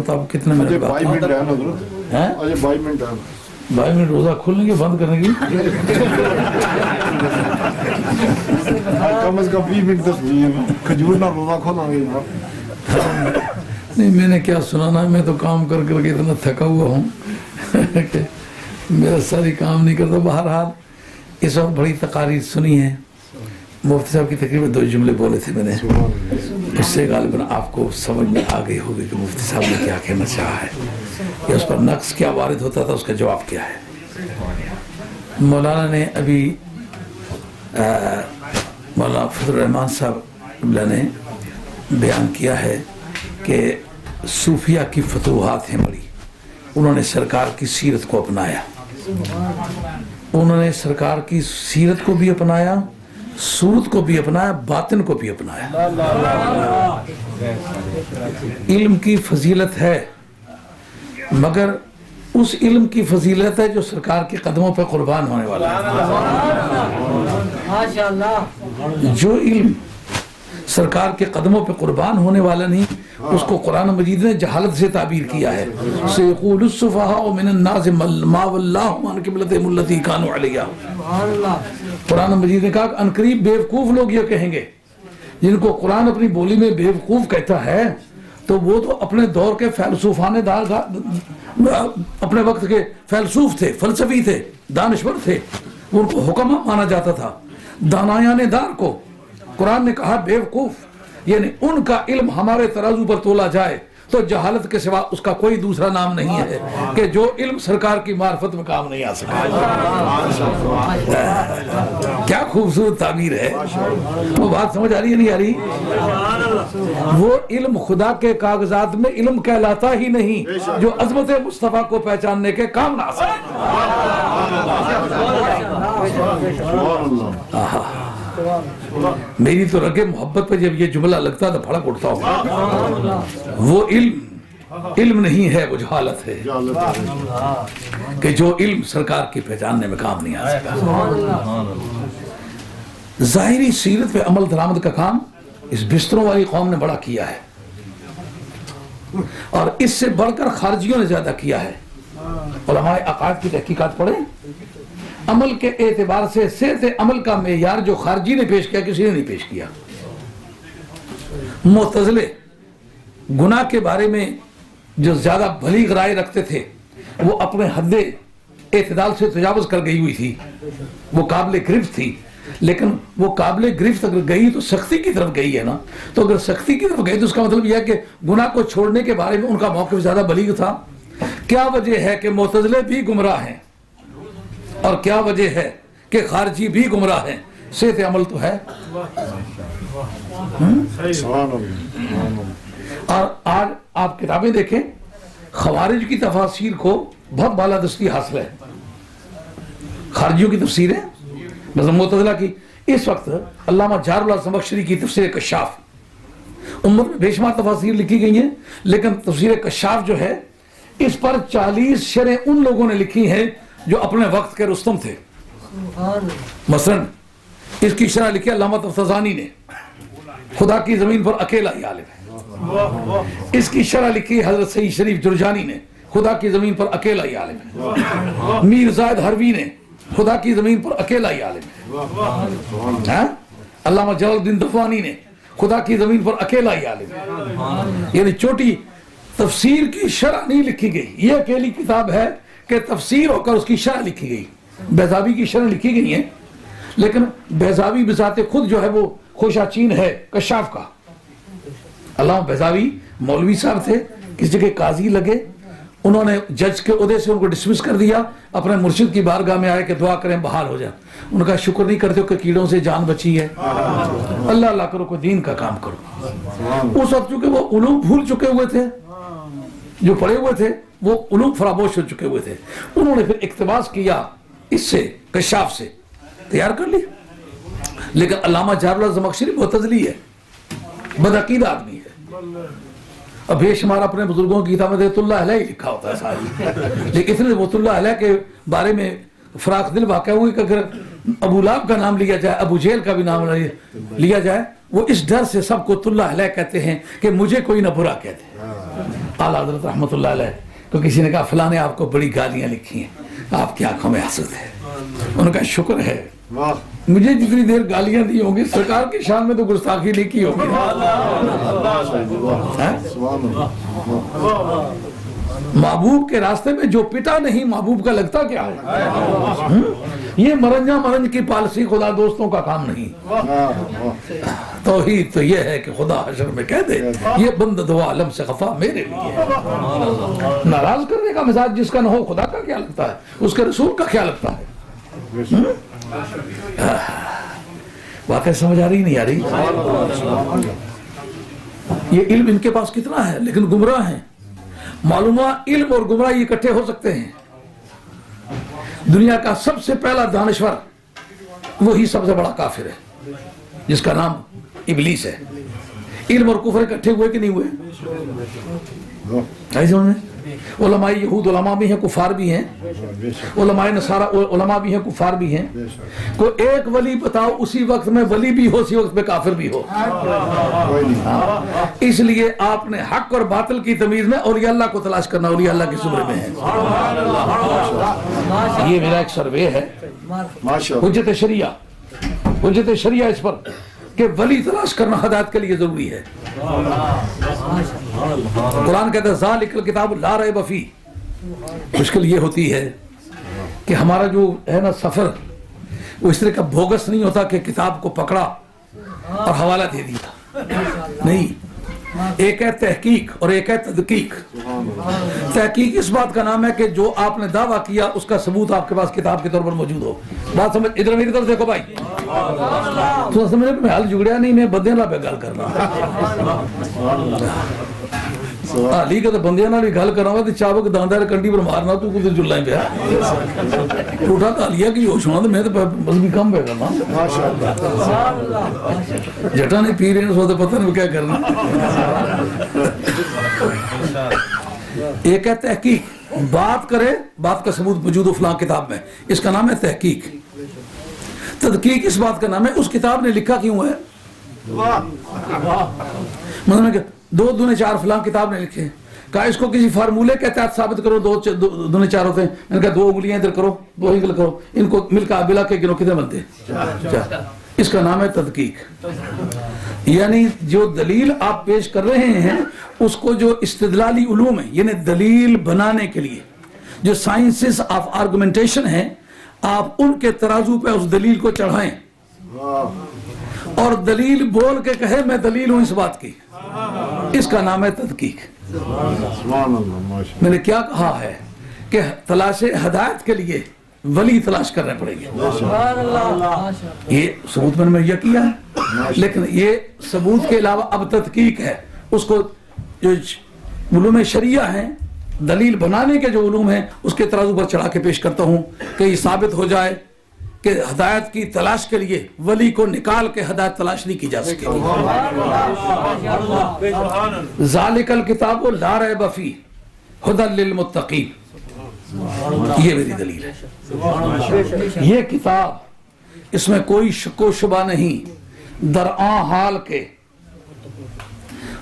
बताओ कितने मिनट बाद? 22 मिनट है ना उधर हैं? अजय 22 मिनट है 22 मिनट रोजा खोलने के बंद करने की? कम से कम 20 मिनट तक खजूर ना रोजा खोलेंगे जनाब। नहीं, मैंने क्या सुना ना, मैं तो काम कर करके इतना थका हुआ हूँ कि मेरा सारी काम नहीं करता। बहरहाल इस वक्त बड़ी तकारीर सुनी है, मुफ्ती साहब की तकरीबन 2 जुमले बोले थे मैंने, उससे गालिबन आपको समझ में आ गई होगी कि मुफ्ती साहब ने क्या कहना चाहा है या उस पर नक्स क्या वारिद होता था, उसका जवाब क्या है। मौलाना ने अभी मौलाना फजल रहमान साहब ने बयान किया है कि सूफिया की फतूहात हैं बड़ी, उन्होंने सरकार की सीरत को अपनाया, उन्होंने सरकार की सीरत को भी अपनाया, सूरत को भी अपनाया, बातिन को भी अपनाया। इल्म की फजीलत है, मगर उस इल्म की फजीलत है जो सरकार के कदमों पर कुर्बान होने वाला है। जो इल्म सरकार के कदमों पे कुर्बान होने वाला नहीं, उसको कुरान मजीद ने जहालत से ताबीर किया है। कुरान मजीद ने कहा अनकरीब बेवकूफ लोग ये कहेंगे, जिनको कुरान अपनी बोली में बेवकूफ कहता है, तो वो तो अपने दौर के फैलसूफाने दार अपने वक्त के फैलसूफ थे, फलसफी थे, दानश्वर थे, उनको हुक्म माना जाता था। दानायाने दार को कुरान ने कहा बेवकूफ, यानी उनका इल्म हमारे तराजू पर तोला जाए तो जहालत के सिवा उसका कोई दूसरा नाम नहीं है कि जो इल्म सरकार की मार्फत में काम नहीं आ सका। क्या खूबसूरत ताबीर है। वो बात समझ आ रही है नहीं आ रही? वो इल्म खुदा के कागजात में इल्म कहलाता ही नहीं जो अजमत मुस्तफा को पहचानने के काम ना आ सके। मेरी तो रगे मोहब्बत पे जब ये जुमला लगता तो फड़क उठता हूँ। वो इल्म नहीं है, वो जहालत है कि जो इल्म सरकार की पहचानने में काम नहीं आ सका। जाहिरी सीरत पे अमल दरामद का काम इस बिस्तरों वाली कौम ने बड़ा किया है, और इससे बढ़कर खारजियों ने ज्यादा किया है। उलमाए अकाद की तहकीकात पढ़े, अमल के एतबार से सेहत अमल का मेयार जो खारजी ने पेश किया किसी ने नहीं पेश किया। मुतज़िले गुनाह के बारे में जो ज्यादा भली राय रखते थे, वो अपने हद एतदाल से तजावुज़ कर गई हुई थी, वो काबिल गिरफ्त थी। लेकिन वो काबिल गिरफ्त अगर गई तो सख्ती की तरफ गई है ना, तो अगर सख्ती की तरफ गई तो उसका मतलब यह है कि गुनाह को छोड़ने के बारे में उनका मौक़िफ़ ज्यादा बलीग था। क्या वजह है कि मुतज़िले भी गुमराह हैं, और क्या वजह है कि खारजी भी गुमराह हैं? सेहत अमल तो है। और आज आप किताबें देखें, खवारिज की तफासीर को बहुत बालादस्ती हासिल है। खारजियों की तफसीर है, मतलब मुतज़िला की। इस वक्त अल्लामा जारुल ज़मख़शरी की तफसीर कश्शाफ, उम्मत में बेशुमार तफासीर लिखी गई हैं, लेकिन तफसीर कश्शाफ जो है, इस पर 40 शरह उन लोगों ने लिखी हैं जो अपने वक्त के रुस्तम थे। मसलन इसकी शरह लिखी अल्लामा तफ्ताज़ानी ने, खुदा की जमीन पर अकेला ही आलिम है। इसकी शरह लिखी हजरत सईद शरीफ जुरजानी ने, खुदा की जमीन पर अकेला ही आलिम है। मीर ज़ायद हरवी ने, खुदा की जमीन पर अकेला ही आलिम है। अल्लामा जलालुद्दीन दफ़वानी ने, खुदा की जमीन पर अकेला ही आलिम है। यानी छोटी तफसीर की शरह नहीं लिखी गई, ये अकेली किताब है कि तफसीर होकर उसकी शरह लिखी गई। बैज़ावी की शरह लिखी गई है, लेकिन बैज़ावी बिज़ाते खुद जो है वो खोशाचीन है कश्शाफ का। अल्लामा बैज़ावी मौलवी साहब थे, किसी जगह काजी लगे, उन्होंने जज के ओहदे से उनको डिसमिस कर दिया, अपने मुर्शिद की बारगाह में आए कि दुआ करें बहाल हो जाए। उनका शुक्र नहीं करते कि कीड़ों से जान बची है। अल्लाह अल्लाह करो, कोई दीन का काम करो। उस वक्त चूंकि वो उलूम भूल चुके हुए थे, जो पढ़े हुए थे वो उलूम फरामोश हो चुके हुए थे। उन्होंने फिर इक्तिबास किया, इससे कश्शाफ से तैयार कर लिया। लेकिन अल्लामा जारुल ज़मख़शरी मुतज़िली है, बदअक़ीदा आदमी है। अब बेशुमार अपने बुजुर्गों की किताब में रहमतुल्लाह अलैह लिखा होता है सारी, लेकिन इसलिए रहमतुल्लाह अलैह के बारे में फराख दिल वाक़या हुई कि अगर अबू लहब का नाम लिया जाए, अबू जेहल का भी नाम लिया जाए, वो इस डर से सबको तुल्लाह अलैह कहते हैं कि मुझे कोई ना बुरा कह दे। आला हज़रत रहमतुल्लाह अलैह तो किसी ने कहा फलां ने आपको बड़ी गालियां लिखी हैं, आपकी आंखों में आंसू थे। उनका शुक्र है वाह मुझे जितनी देर गालियां दी होंगी सरकार की शान में तो गुस्ताखी नहीं की होगी। हैं? महबूब के रास्ते में जो पिटा नहीं महबूब का लगता क्या है? ये मरंजा मरंज की पॉलिसी खुदा दोस्तों का काम नहीं। तौहीद तो ये है कि खुदा हशर में कह दे ये बंद दो आलम से खफा मेरे लिए है। नाराज करने का मिजाज जिसका न हो खुदा का क्या लगता है, उसके रसूल का क्या लगता है? वाकई समझ आ रही नहीं आ रही? ये इल्म इनके पास कितना है लेकिन गुमराह हैं। मालूम हुआ इल्म और गुमराही इकट्ठे हो सकते हैं। दुनिया का सबसे पहला दानश्वर वही सबसे बड़ा काफिर है जिसका नाम इबलीस है। इल्म और कुफर इकट्ठे हुए कि नहीं हुए? ऐसे उन्होंने उलमाए यहूद उलमा भी हैं कुफार भी हैं, उलमाए नसारा उलमा भी हैं कुफार भी हैं। को एक वली बताओ उसी वक्त में वली भी हो उसी वक्त में काफिर भी हो। इसलिए आपने हक और बातिल की तमीज में औलिया अल्लाह को तलाश करना, औलिया अल्लाह के जुमरे में है। ये मेरा एक सर्वे है हुज्जत शरिया इस पर कि वली तलाश करना हिदायत के लिए जरूरी है। कुरान कहता है ज़ालिकल किताब ला रैब फी। मुश्किल ये होती है कि हमारा जो है ना सफर वो इस तरह का बोगस नहीं होता कि किताब को पकड़ा और हवाला दे दिया। नहीं, एक है तहकीक और एक है तदकीक। तहकीक इस बात का नाम है कि जो आपने दावा किया उसका सबूत आपके पास किताब के तौर पर मौजूद हो। बात समझ, इधर मेरी तरफ देखो भाई, तो समझ मैं हाल जुगड़िया नहीं, मैं बंदे ना पे गल करना हाली के तो बंदे ना भी गल करा तो चाबक दांदा कंडी पर मारना तू कुछ जुल्ला पे उठा तालिया की होश होना तो मैं तो बस भी कम पे करना। जटा ने पी रहे सो तो पता नहीं क्या करना। एक है तहकीक, बात करे बात का सबूत मौजूद हो फलां किताब में, इसका नाम है तहकीक। तदकीक इस बात का नाम है उस किताब ने लिखा क्यों है। मतलब 2 दूने 4 फलां किताब ने लिखे, कहा इसको किसी फार्मूले के तहत साबित करो, 2 दूने 4 होते हैं, इनका 2 उंगलियां इधर करो 2 इंगल करो, इनको मिलकर बिला के गिनो कितने बनते हैं 4। इसका नाम है तदकीक। यानी जो दलील आप पेश कर रहे हैं उसको जो इस्तिदलाली उलूम है यानी दलील बनाने के लिए जो साइंसेस ऑफ आर्गुमेंटेशन है, आप उनके तराजू पे उस दलील को चढ़ाएं और दलील बोल के कहे मैं दलील हूं इस बात की, इसका नाम है तदकीक। मैंने क्या कहा है कि तलाश हिदायत के लिए वली तलाश करने पड़ेंगे। ये सबूत मैंने यह किया है, लेकिन ये सबूत के अलावा अब तदकीक है, उसको जो उलूम शरिया है दलील बनाने के जो उलूम है उसके तराजू पर चढ़ा के पेश करता हूं कि ये साबित हो जाए कि हिदायत की तलाश के लिए वली को निकाल के हिदायत तलाश नहीं की जा सकेगी। ज़ालिकल किताबु ला रैब फीह हुदल लिल मुत्तकीन, ये मेरी दलील है। ये किताब इसमें कोई शक्को शुबा नहीं, दरआ हाल के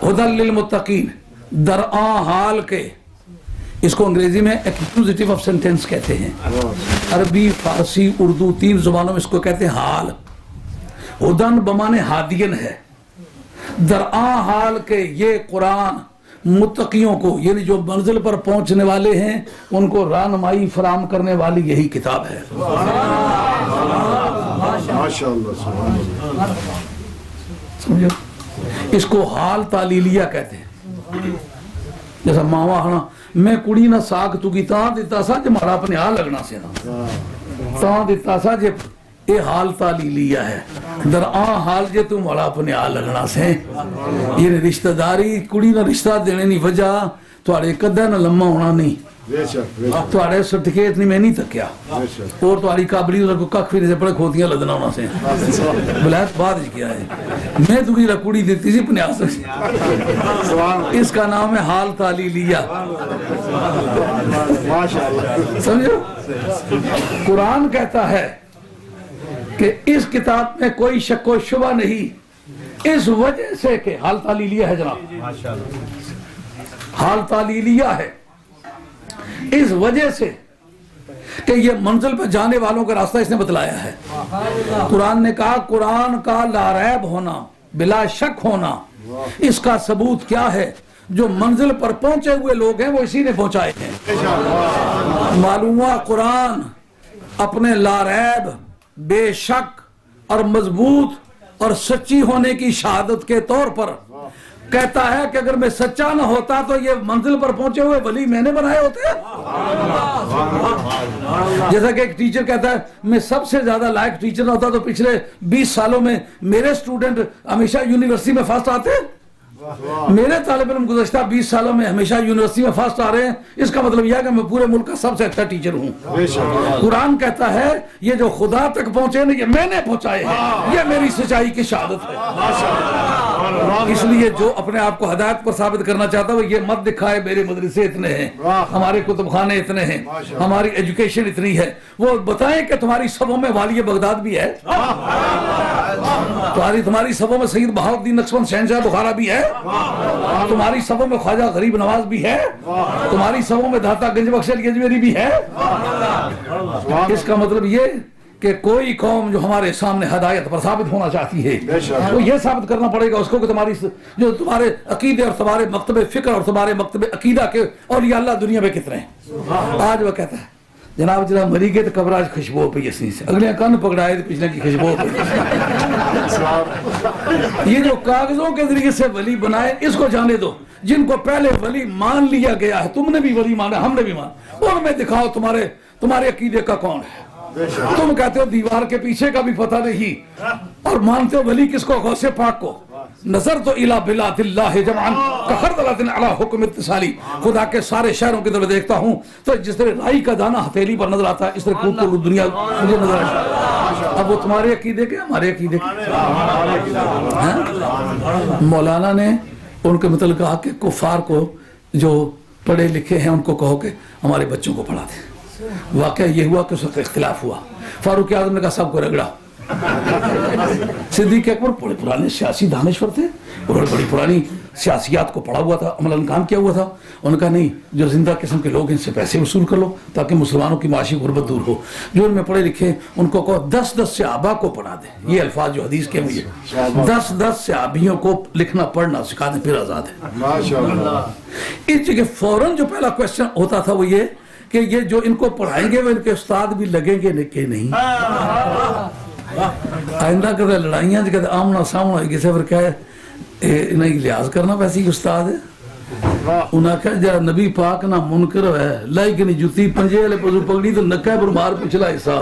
हुदल लिल मुत्तकीन, दरआ हाल के, इसको अंग्रेजी में एक्यूजिटिव ऑफ सेंटेंस कहते हैं, अरबी फारसी उर्दू 3 जुबानों में इसको कहते हैं हाल। हुदन बमाने हादियन है, दरआ हाल के ये कुरान मुत्तकियों को यानी जो मंजिल पर पहुंचने वाले हैं उनको रहनुमाई फराम करने वाली यही किताब है। समझो, इसको हाल तालीलिया कहते हैं। जैसा मावा हना मैं कुड़ी ना साग तुगी ता दिता सा जे मारा अपने हाल लगना से ना ता दिता सा जे ये हाल तालीलिया है, दरआ हाल जे तू मारा अपने हाल लगना से। ये रिश्तेदारी कुड़ी ना रिश्ता देने नी वजह तुहाडे कदा ना लम्मा होना नहीं, तुहाडे सर्टिफिकेट नहीं मैं नहीं तकिया और तुम्हारी काबलियत को कख फिर से बड़े खोतियां लदना होना से बलैत बाद किया है। मैं तुझी कुड़ी देती सी 50, इसका नाम है हाल तालीलिया। समझो, कुरान कहता है कि इस किताब में कोई शक व शुबा नहीं, इस वजह से कि हाल तालीलिया है जनाब। حال تعلیلیہ ہے، اس وجہ سے کہ یہ منزل پہ جانے والوں کا راستہ اس نے بتلایا ہے۔ قرآن نے کہا قرآن کا لا ریب ہونا، بلا شک ہونا، اس کا ثبوت کیا ہے؟ جو منزل پر پہنچے ہوئے لوگ ہیں وہ اسی نے پہنچائے ہیں۔ معلوم ہوا قرآن اپنے لا ریب، بے شک اور مضبوط اور سچی ہونے کی شہادت کے طور پر کہتا ہے کہ اگر میں سچا نہ ہوتا تو یہ منزل پر پہنچے ہوئے ولی میں نے بنائے ہوتے ہیں۔ جیسا کہ ایک ٹیچر کہتا ہے میں سب سے زیادہ لائق ٹیچر نہ ہوتا تو پچھلے 20 سالوں میں میرے سٹوڈنٹ ہمیشہ یونیورسٹی میں فرسٹ آتے ہیں، میرے طالب علم گزشتہ 20 سالوں میں ہمیشہ یونیورسٹی میں فرسٹ آ رہے ہیں، اس کا مطلب یہ ہے کہ میں پورے ملک کا سب سے اچھا ٹیچر ہوں۔ قرآن کہتا ہے یہ جو خدا تک پہنچے نا یہ میں نے پہنچائے ہیں، یہ میری سچائی کی شہادت ہے۔ اس لیے جو اپنے آپ کو ہدایت پر ثابت کرنا چاہتا ہے وہ یہ مت دکھائے میرے مدرسے اتنے ہیں، ہمارے کتب خانے اتنے ہیں، ہماری ایجوکیشن اتنی ہے، وہ بتائیں کہ تمہاری صفوں میں والی بغداد بھی ہے، تمہاری صفوں میں سید بہاؤالدین نقشبند شہنشاہ بخارا بھی ہے، تمہاری صفوں میں خواجہ غریب نواز بھی ہے، تمہاری صفوں میں داتا گنج بخش علی اجمیری بھی ہے۔ اس کا مطلب یہ کہ کوئی قوم جو ہمارے سامنے ہدایت پر ثابت ہونا چاہتی ہے وہ یہ ثابت کرنا پڑے گا اس کو کہ تمہارے عقیدے اور تمہارے مکتب فکر اور تمہارے مکتب عقیدہ کے اولیاء اللہ دنیا میں کتنے ہیں۔ آج وہ کہتا ہے جناب مری گئے تو قبر آج خوشبو پہ یسی سے، اگلے کن پکڑائے تو پچھلے کی خوشبو پہ۔ یہ جو کاغذوں کے ذریعے سے ولی بنائے اس کو جانے دو، جن کو پہلے ولی مان لیا گیا ہے، تم نے بھی ولی مانا ہم نے بھی مانا، ان میں دکھاؤ تمہارے عقیدے کا کون ہے۔ تم کہتے ہو دیوار کے پیچھے کا بھی پتہ نہیں اور مانتے ہو ولی کس کو؟ غوث پاک کو۔ نظر تو الی بلاد اللہ جمعاً کخردلۃ علی حکم اتصالی، خدا کے سارے شہروں کی طرف دیکھتا ہوں تو جس طرح رائی کا دانہ ہتھیلی پر نظر آتا ہے اس طرح پوری دنیا مجھے نظر آتی ہے۔ اب وہ تمہارے عقیدے کے ہمارے عقیدے کے۔ مولانا نے ان کے متعلق کہا کہ کفار کو جو پڑھے لکھے ہیں ان کو کہو کہ ہمارے بچوں کو پڑھا دیں۔ واقعہ یہ ہوا کہ اس وقت اختلاف ہوا، فاروق اعظم نے کہا سب کو رگڑا۔ صدیق اکبر بڑے پرانے سیاسی دانشور تھے، انہوں نے بڑی پرانی سیاسیات کو پڑھا ہوا تھا، عملاً کام کیا ہوا تھا۔ انہوں نے کہا نہیں، جو زندہ قسم کے لوگ ان سے پیسے وصول کر لو تاکہ مسلمانوں کی معاشی غربت دور ہو، جو ان میں پڑھے لکھے ان کو کہو 10 صحابہ کو پڑھا دیں۔ یہ الفاظ جو حدیث کے ہوئے 10 صحابیوں کو لکھنا پڑھنا سکھا دیں پھر آزاد ہے۔ اس جگہ فوراً جو پہلا کوشچن ہوتا تھا وہ یہ کہ یہ جو ان کو پڑھائیں گے وہ ان کے استاد بھی لگیں گے کہ نہیں۔ آئندہ کہتے لڑائیاں جو کہتے آمنا سامنا ہوئی کسی پر کہے انہیں لحاظ کرنا ویسی استاد ہے۔ انہاں کہا جا نبی پاک نہ منکر ہے لائی کہ نہیں جوتی پنجے والے پزو پگڑی تو نکہ پر مار پچھلا حصہ۔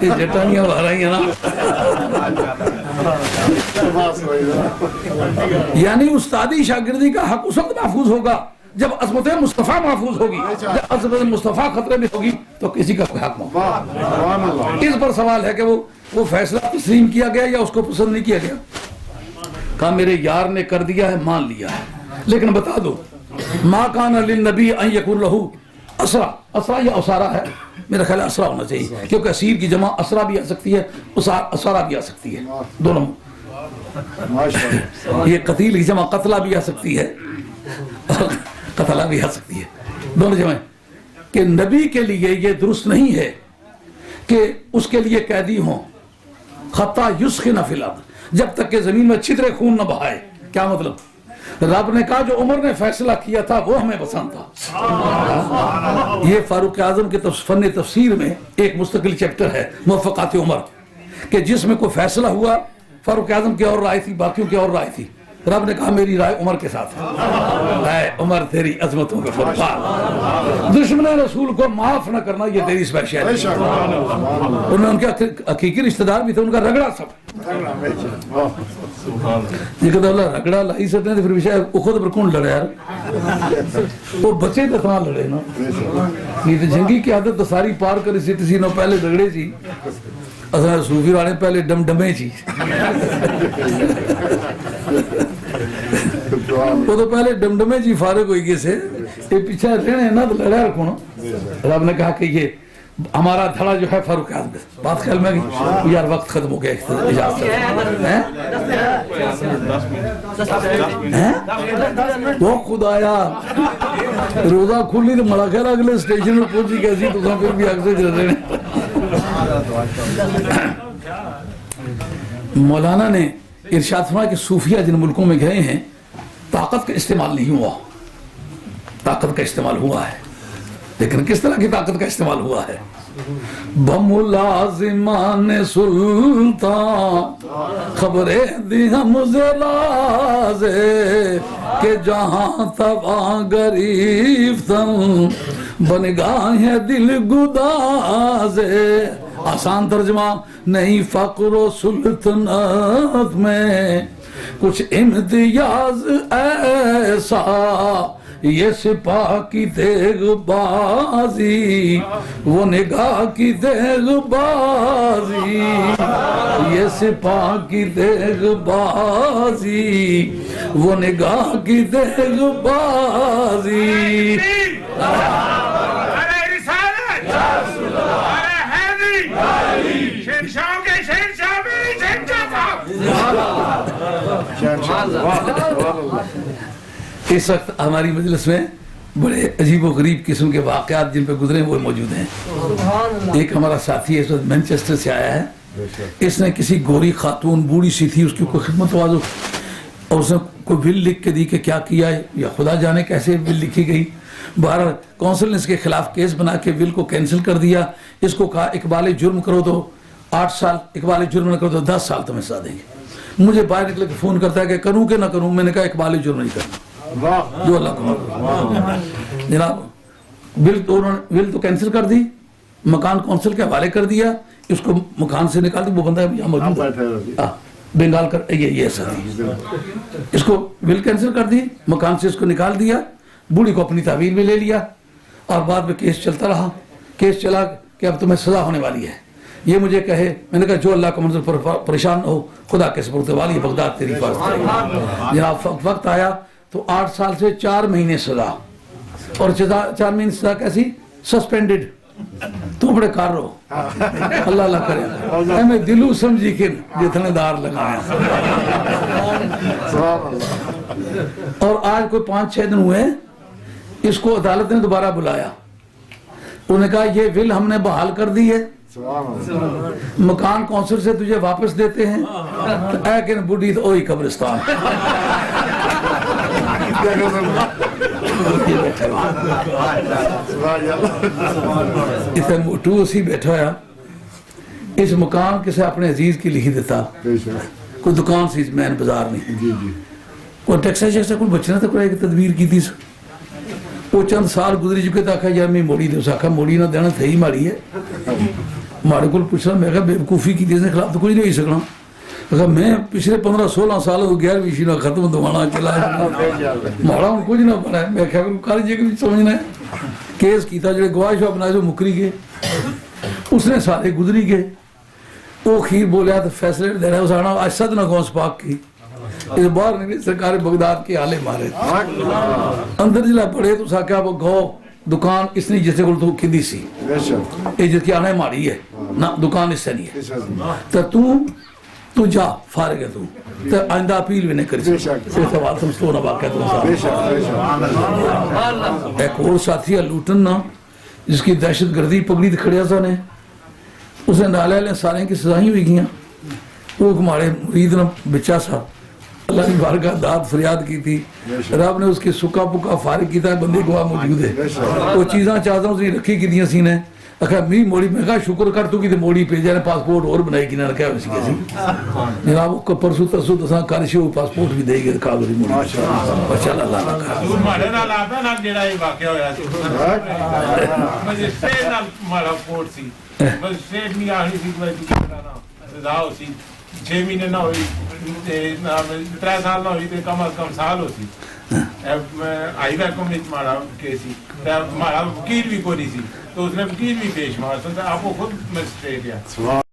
یہ جٹانیاں بھا رہی ہیں نا۔ یعنی استادی شاگردی کا حق اس وقت محفوظ ہوگا جب عظمت مصطفیٰ محفوظ ہوگی، جب عظمت مصطفیٰ خطرے میں ہوگی تو کسی کا کوئی حق محفوظ۔ اس پر سوال ہے کہ وہ فیصلہ تسلیم کیا گیا یا اس کو پسند نہیں کیا گیا۔ کہا میرے یار نے کر دیا ہے، مان لیا ہے، لیکن بتا دو ما کان للنبی ان یکون لہ اسرا، اسرا یا اسارا ہے، میرا خیال ہے اسرا ہونا چاہیے کیونکہ اسیر کی جمع اسرا بھی آ سکتی ہے، اسارا بھی آ سکتی ہے، دونوں۔ یہ قتیل کی جمع قتلہ بھی آ سکتی ہے، قتلہ بھی آ سکتی ہے، دونوں جمع۔ کہ نبی کے لیے یہ درست نہیں ہے کہ اس کے لیے قیدی ہوں خطا یسخن فی الارض، جب تک کہ زمین میں اچھی طرح خون نہ بہائے۔ کیا مطلب؟ رب نے کہا جو عمر نے فیصلہ کیا تھا وہ ہمیں پسند تھا۔ یہ فاروق اعظم کے فن تفسیر میں ایک مستقل چیپٹر ہے موافقات عمر، کہ جس میں کوئی فیصلہ ہوا فاروق اعظم کی اور رائے تھی، باقیوں کی اور رائے تھی، رب نے کہا میری رائے عمر کے ساتھ ہے۔ اے عمر تیری عظمتوں کا فرقان، دشمن رسول کو معاف نہ کرنا یہ تیری اسپیشل۔ انہوں نے ان کے حقیقی رشتہ دار بھی تھے، ان کا رگڑا سب یہ کہتا اللہ رگڑا لائی سکتے ہیں تو پھر شاید خود پر کون لڑے یار، وہ بچے تو اتنا لڑے نا، نہیں تو جنگی کی عادت تو ساری پار کری سی کسی نو پہلے رگڑے جی اصلا صوفی والے پہلے ڈم ڈمے جی، وہ تو پہلے ڈم ڈمے جی فارغ ہوئی گئے سے یہ پیچھے رہنے نہ تو لڑا رکھو نا۔ رب نے کہا کہ یہ हमारा धड़ा जो है फारूक आजम के साथ। बात ख्याल में आ गई यार, वक्त खत्म हो गया, इजाजत हैं? वो खुदाया रोजा खुली तो मड़ा खैर अगले स्टेशन पर पहुंची कैसी तो फिर भी अक्सर चल रहे हैं। मौलाना ने इरशाद फरमाया कि सूफिया जिन मुल्कों में गए हैं ताकत का इस्तेमाल नहीं हुआ, ताकत का इस्तेमाल हुआ है, लेकिन किस तरह की ताकत का इस्तेमाल हुआ है? बमुलाजिमान सुल्तान खबरें दी हमसे राज़े के जहां तबा गरीब तन बनगाहे दिल गुदाज़े। आसान तर्जमा नहीं, फ़क्र सुल्तनत में कुछ इम्तियाज ऐसा, ये सिपाह की देगबाजी वो निगाह की देगबाजी, ये सिपाह की देगबाजी वो निगाह की देगबाजी। अरे रिसालत, अरे हैदरी, शेरशाह के शेरशाह भी शेरशाह साहब। इस वक्त हमारी मजलिस में बड़े अजीब व गरीब किस्म के वाक़यात जिन पे गुजरे वो मौजूद हैं। एक हमारा साथी इस वक्त मैनचेस्टर से आया है, इसने किसी गोरी खातून बूढ़ी सी थी, उसकी कोई खिदमत वाजो और उसने कोई बिल लिख के दी कि क्या किया है या खुदा जाने कैसे बिल लिखी गई। बहरहाल कौंसिल ने इसके खिलाफ केस बना के बिल को कैंसिल कर दिया। इसको कहा इकबाल जुर्म करो तो 8 साल, इकबाल जुर्म न करो तो 10 साल तुम्हें सजा देंगे। मुझे बाहर निकल के फ़ोन करता है कि करूँ कि ना करूँ। मैंने कहा इकबाल जुर्म नहीं करना, जो अल्लाह को जनाब। बिल तो कैंसिल कर दी, मकान कौंसिल के हवाले कर दिया, इसको मकान से निकाल दी। वो बंदा यहाँ मौजूद है, बंगाल कर ये ऐसा इसको बिल कैंसिल कर दी, मकान से इसको निकाल दिया, बूढ़ी को अपनी तहवील में ले लिया और बाद में केस चलता रहा। केस चला कि अब तुम्हें सजा होने वाली है। ये मुझे कहे, मैंने कहा जो अल्लाह का मंजूर पर परेशान हो खुदा के सपुर्द वाली बगदाद तेरी हिफाजत करेगी। जनाब वक्त आया तो 8 साल से 4 महीने सजा, और 4 महीने सजा कैसी? सस्पेंडेड। तू बड़े कार रहो अल्लाह अल्लाह करे मैं दिलू समझी कि जितने दार लगाया। और आज कोई 5-6 दिन हुए, इसको अदालत ने दोबारा बुलाया। उन्होंने कहा ये बिल हमने बहाल कर दी है, मकान कौंसिल से तुझे वापस देते हैं। तो बुढ़ी तो वही कब्रिस्तान। इतने मोटू उसी बैठा है, इस मकान किसे अपने अजीज की लिखी देता, कोई दुकान सी मैन बाजार नहीं, कोई टैक्सा शैक्सा कोई बचना तो कोई तदबीर की थी। वो चंद साल गुजरी चुके तो आखा यार मैं मोड़ी दे, आखा मोड़ी ना देना थे ही माड़ी है। माड़े को पूछना, मैं बेवकूफ़ी की इसके खिलाफ तो कुछ नहीं हो सकना। अगर मैं पिछले 15-16 साल 11वीं शी ना खत्म दवाना चला माड़ा हूँ कुछ ना बना। मैं क्या करूँ, कारी जी भी समझना है। केस किया जो गवाह शवाह बनाए जो मुकरी गए, उसने सारे गुजरी गए। वो खीर बोलिया तो फैसले दे रहा है, उस आना आज सद ना गौस पाक की इस बार नहीं सरकार बगदाद के आले मारे अंदर जिला पड़े तो साक्या वो गौ दुकान इसने जैसे को तो किदी सी ये जिसकी आने मारी है ना, दुकान इससे नहीं है। तो तू जा फारिग है, तू तो आइंदा अपील भी नहीं करी सवाल समझो ना वाक़या तुम। एक और साथी है लूटन ना, जिसकी दहशत गर्दी पगड़ी खड़िया सा ने, उसने नाले सारे की सजाई हुई गई। वो हमारे मुरीद ने बच्चा सा अल्लाह की बारगाह दाद फरियाद की थी, रब ने उसकी सुखा पुका फारिग किया, बंदे गवाह मौजूद है। वो चीज़ा चाहता उसने रखी की सी ने आखा मी मोड़ी, मैं कहा शुक्र कर तू कि मोड़ी पे जाने पासपोर्ट और बनाई कि ना क्या जनाब को परसों तरसों तो कर वो पासपोर्ट भी देगी कागजी मोड़ी। अच्छा अल्लाह तुम्हारे नाल आता ना जेड़ा ये वाकया होया सी मजिस्ट्रेट नाल माड़ा कोर्ट सी, मजिस्ट्रेट नहीं आखनी सी भाई तू ना सजा हो सी 6 महीने ना हुई ते ना 3 साल ना हुई ते कम से कम साल हो सी। आई वैकम विच माड़ा केसी माड़ा वकील भी कोई सी, तो उसने वकील भी पेश मारा, तो आप खुद मजिस्ट्रेट है।